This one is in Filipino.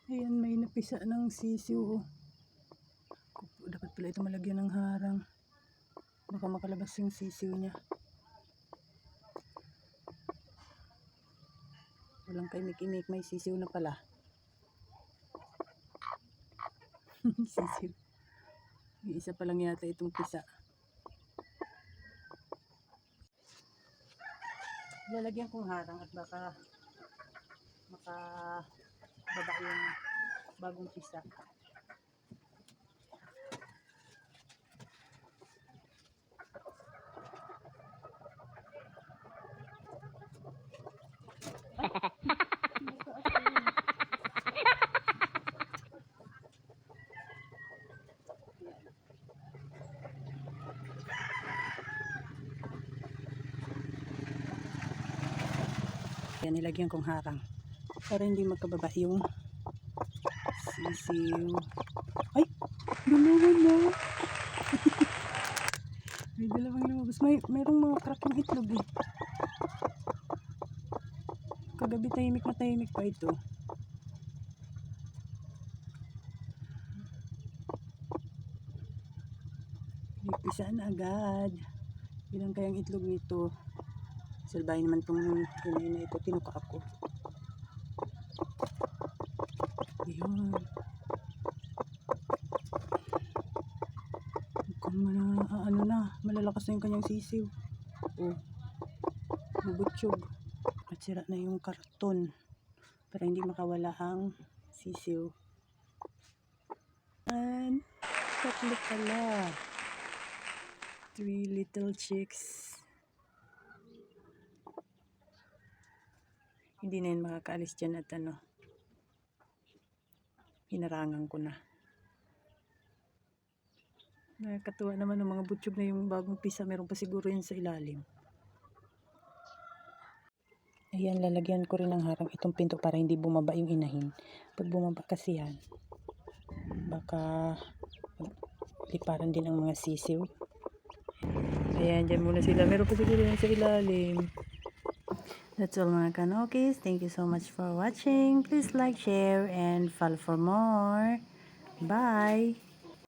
Ayan, may napisa ng sisiw. Dapat pala ito malagyan ng harang. Baka makalabas yung sisiw niya. Walang kaimik-imik, may sisiw na pala. Sisiw. Isa pa lang yata itong pisa. Lalagyan kong harang at baka makababa yung bagong pisa. Yan, nilagyan kong harang para hindi magkababa yung sisiw. Ay! Dalawa na! May dalawang lumabas. Mayroong mga crack ng itlog eh. Kagabi tahimik na tahimik pa ito. Ipisaan na agad. Ilang kayang itlog nito. Salbahin naman itong inay na ito. Tinuka ako. Ayun. Mukhang malalakas na yung kanyang sisiw. Oh. Mabutsyog. At sira na yung karton. Para hindi makawala ang sisiw. And tatlo pala. 3 little chicks. Hindi na yun makakaalis dyan at hinarangan ko na. Nakakatuwa naman ng mga butsyog na yung bagong pisa. Meron pa siguro yun sa ilalim. Ayan, lalagyan ko rin ng harang itong pinto para hindi bumaba yung inahin. Pag bumaba kasi yan, baka liparan din ang mga sisiw. Ayan, dyan muna sila. Meron pa siguro yun sa ilalim. That's all mga kanokis. Thank you so much for watching. Please like, share, and follow for more. Bye!